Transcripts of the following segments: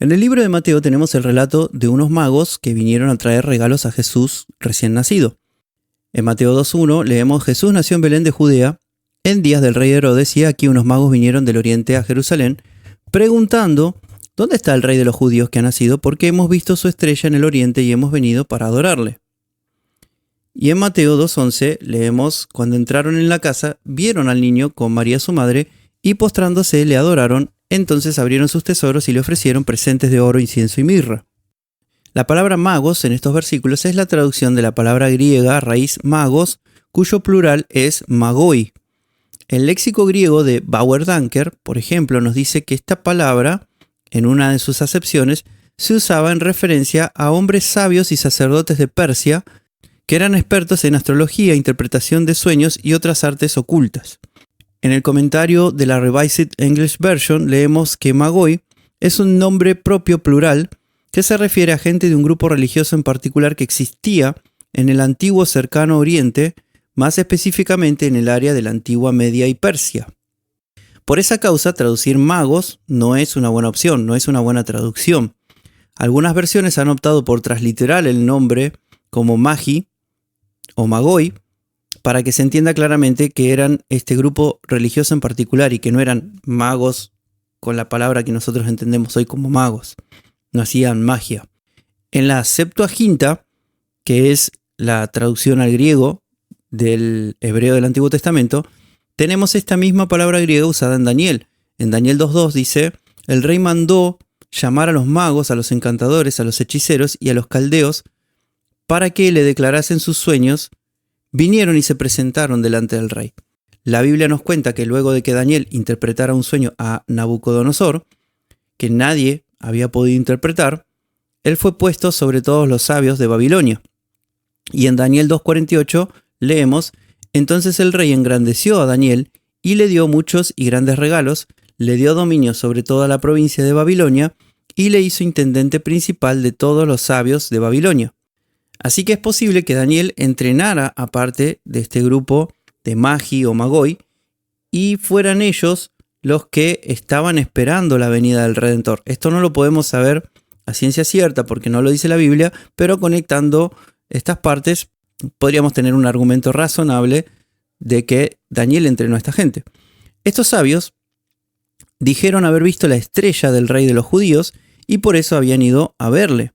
En el libro de Mateo tenemos el relato de unos magos que vinieron a traer regalos a Jesús recién nacido. En Mateo 2.1 leemos: Jesús nació en Belén de Judea en días del rey Herodes, y aquí unos magos vinieron del oriente a Jerusalén preguntando: ¿dónde está el rey de los judíos que ha nacido? Porque hemos visto su estrella en el oriente y hemos venido para adorarle. Y en Mateo 2.11 leemos: cuando entraron en la casa, vieron al niño con María su madre, y postrándose le adoraron. Entonces abrieron sus tesoros y le ofrecieron presentes de oro, incienso y mirra. La palabra magos en estos versículos es la traducción de la palabra griega raíz magos, cuyo plural es magoi. El léxico griego de Bauer-Danker, por ejemplo, nos dice que esta palabra, en una de sus acepciones, se usaba en referencia a hombres sabios y sacerdotes de Persia que eran expertos en astrología, interpretación de sueños y otras artes ocultas. En el comentario de la Revised English Version leemos que magoi es un nombre propio plural que se refiere a gente de un grupo religioso en particular que existía en el antiguo cercano oriente, más específicamente en el área de la antigua Media y Persia. Por esa causa, traducir magos no es una buena opción, no es una buena traducción. Algunas versiones han optado por transliterar el nombre como magi o magoi, para que se entienda claramente que eran este grupo religioso en particular y que no eran magos con la palabra que nosotros entendemos hoy como magos. No hacían magia. En la Septuaginta, que es la traducción al griego del hebreo del Antiguo Testamento, tenemos esta misma palabra griega usada en Daniel. En Daniel 2.2 dice: el rey mandó llamar a los magos, a los encantadores, a los hechiceros y a los caldeos para que le declarasen sus sueños. Vinieron y se presentaron delante del rey. La Biblia nos cuenta que luego de que Daniel interpretara un sueño a Nabucodonosor, que nadie había podido interpretar, él fue puesto sobre todos los sabios de Babilonia. Y en Daniel 2.48 leemos: entonces el rey engrandeció a Daniel y le dio muchos y grandes regalos, le dio dominio sobre toda la provincia de Babilonia y le hizo intendente principal de todos los sabios de Babilonia. Así que es posible que Daniel entrenara a parte de este grupo de magi o magoi y fueran ellos los que estaban esperando la venida del Redentor. Esto no lo podemos saber a ciencia cierta porque no lo dice la Biblia, pero conectando estas partes podríamos tener un argumento razonable de que Daniel entrenó a esta gente. Estos sabios dijeron haber visto la estrella del rey de los judíos y por eso habían ido a verle.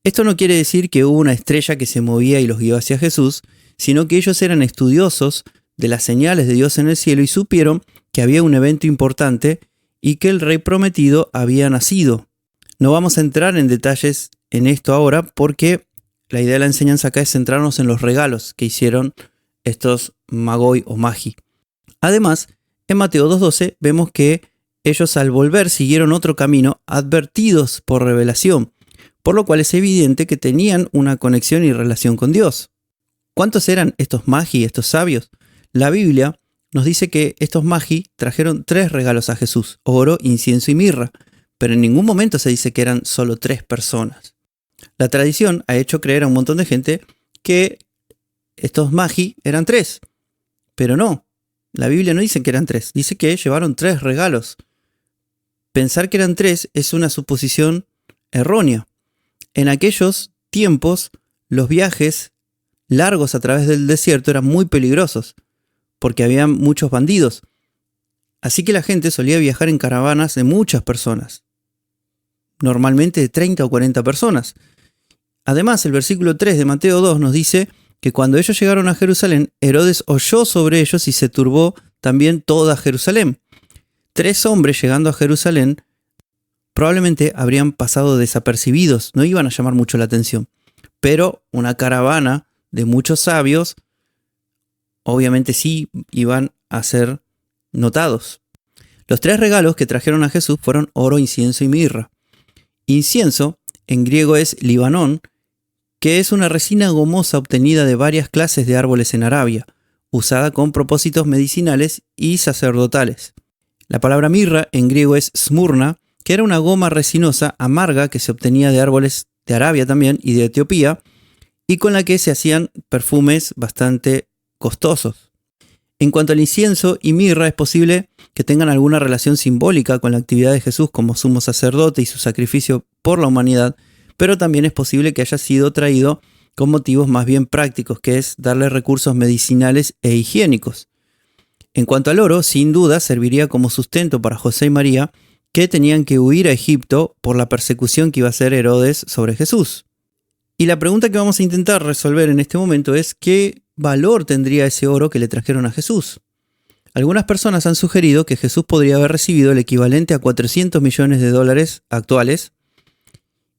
Esto no quiere decir que hubo una estrella que se movía y los guió hacia Jesús, sino que ellos eran estudiosos de las señales de Dios en el cielo y supieron que había un evento importante y que el rey prometido había nacido. No vamos a entrar en detalles en esto ahora porque la idea de la enseñanza acá es centrarnos en los regalos que hicieron estos magoi o magi. Además, en Mateo 2.12 vemos que ellos al volver siguieron otro camino advertidos por revelación, por lo cual es evidente que tenían una conexión y relación con Dios. ¿Cuántos eran estos magi, estos sabios? La Biblia nos dice que estos magi trajeron 3 regalos a Jesús: oro, incienso y mirra, pero en ningún momento se dice que eran solo 3 personas. La tradición ha hecho creer a un montón de gente que estos magi eran 3, pero no. La Biblia no dice que eran 3, dice que llevaron 3 regalos. Pensar que eran 3 es una suposición errónea. En aquellos tiempos, los viajes largos a través del desierto eran muy peligrosos, porque había muchos bandidos. Así que la gente solía viajar en caravanas de muchas personas, normalmente de 30 o 40 personas. Además, el versículo 3 de Mateo 2 nos dice que cuando ellos llegaron a Jerusalén, Herodes oyó sobre ellos y se turbó también toda Jerusalén. 3 hombres llegando a Jerusalén probablemente habrían pasado desapercibidos, no iban a llamar mucho la atención. Pero una caravana de muchos sabios, obviamente sí iban a ser notados. Los 3 regalos que trajeron a Jesús fueron oro, incienso y mirra. Incienso, en griego es libanón, que es una resina gomosa obtenida de varias clases de árboles en Arabia, usada con propósitos medicinales y sacerdotales. La palabra mirra en griego es smurna, que era una goma resinosa amarga que se obtenía de árboles de Arabia también y de Etiopía, y con la que se hacían perfumes bastante costosos. En cuanto al incienso y mirra, es posible que tengan alguna relación simbólica con la actividad de Jesús como sumo sacerdote y su sacrificio por la humanidad, pero también es posible que haya sido traído con motivos más bien prácticos, que es darle recursos medicinales e higiénicos. En cuanto al oro, sin duda serviría como sustento para José y María, que tenían que huir a Egipto por la persecución que iba a hacer Herodes sobre Jesús. Y la pregunta que vamos a intentar resolver en este momento es ¿qué valor tendría ese oro que le trajeron a Jesús? Algunas personas han sugerido que Jesús podría haber recibido el equivalente a 400 millones de dólares actuales,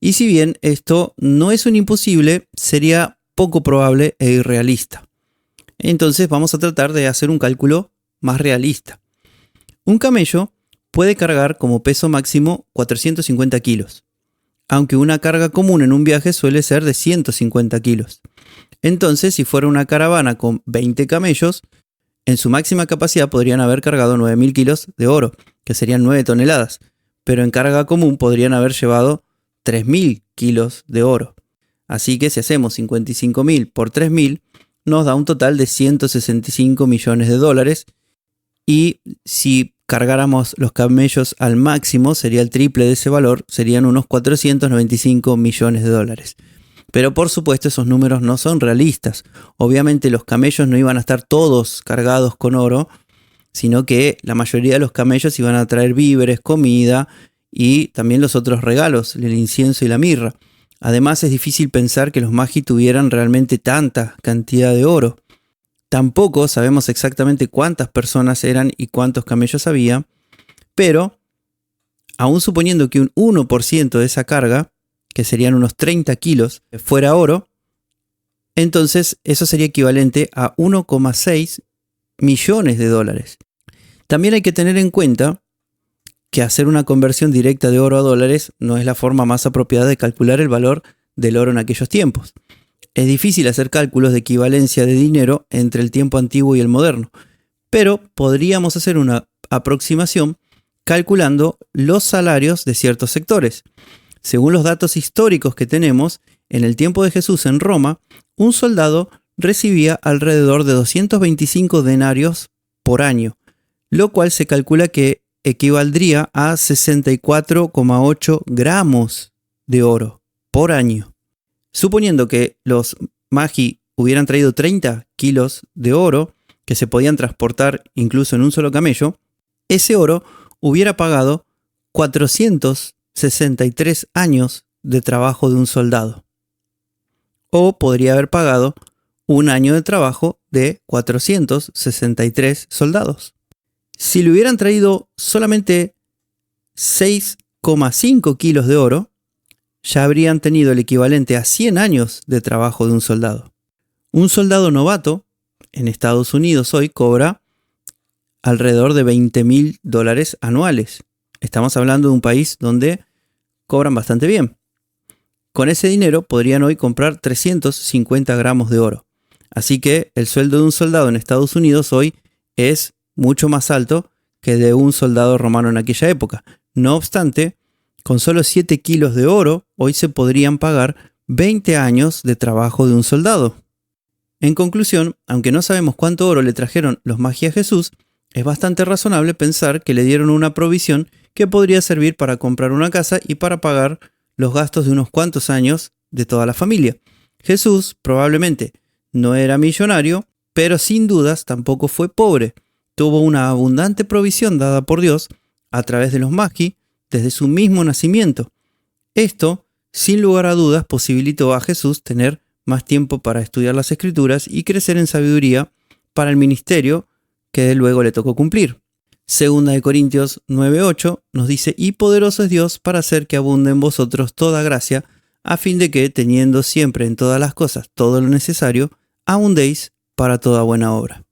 y si bien esto no es un imposible, sería poco probable e irrealista. Entonces vamos a tratar de hacer un cálculo más realista. Un camello puede cargar como peso máximo 450 kilos, aunque una carga común en un viaje suele ser de 150 kilos. Entonces, si fuera una caravana con 20 camellos, en su máxima capacidad podrían haber cargado 9.000 kilos de oro, que serían 9 toneladas, pero en carga común podrían haber llevado 3.000 kilos de oro. Así que si hacemos 55.000 por 3.000, nos da un total de 165 millones de dólares, y si cargáramos los camellos al máximo, sería el triple de ese valor, serían unos 495 millones de dólares. Pero por supuesto esos números no son realistas. Obviamente los camellos no iban a estar todos cargados con oro, sino que la mayoría de los camellos iban a traer víveres, comida y también los otros regalos, el incienso y la mirra. Además es difícil pensar que los magi tuvieran realmente tanta cantidad de oro. Tampoco sabemos exactamente cuántas personas eran y cuántos camellos había, pero aún suponiendo que un 1% de esa carga, que serían unos 30 kilos, fuera oro, entonces eso sería equivalente a 1,6 millones de dólares. También hay que tener en cuenta que hacer una conversión directa de oro a dólares no es la forma más apropiada de calcular el valor del oro en aquellos tiempos. Es difícil hacer cálculos de equivalencia de dinero entre el tiempo antiguo y el moderno, pero podríamos hacer una aproximación calculando los salarios de ciertos sectores. Según los datos históricos que tenemos, en el tiempo de Jesús en Roma, un soldado recibía alrededor de 225 denarios por año, lo cual se calcula que equivaldría a 64,8 gramos de oro por año. Suponiendo que los magi hubieran traído 30 kilos de oro, que se podían transportar incluso en un solo camello, ese oro hubiera pagado 463 años de trabajo de un soldado. O podría haber pagado un año de trabajo de 463 soldados. Si le hubieran traído solamente 6,5 kilos de oro, ya habrían tenido el equivalente a 100 años de trabajo de un soldado. Un soldado novato en Estados Unidos hoy cobra alrededor de $20.000 anuales. Estamos hablando de un país donde cobran bastante bien. Con ese dinero podrían hoy comprar 350 gramos de oro. Así que el sueldo de un soldado en Estados Unidos hoy es mucho más alto que de un soldado romano en aquella época. No obstante, con solo 7 kilos de oro, hoy se podrían pagar 20 años de trabajo de un soldado. En conclusión, aunque no sabemos cuánto oro le trajeron los magi a Jesús, es bastante razonable pensar que le dieron una provisión que podría servir para comprar una casa y para pagar los gastos de unos cuantos años de toda la familia. Jesús probablemente no era millonario, pero sin dudas tampoco fue pobre. Tuvo una abundante provisión dada por Dios a través de los magi desde su mismo nacimiento. Esto, sin lugar a dudas, posibilitó a Jesús tener más tiempo para estudiar las Escrituras y crecer en sabiduría para el ministerio que luego le tocó cumplir. Segunda de Corintios 9:8 nos dice: y poderoso es Dios para hacer que abunde en vosotros toda gracia, a fin de que, teniendo siempre en todas las cosas todo lo necesario, abundéis para toda buena obra.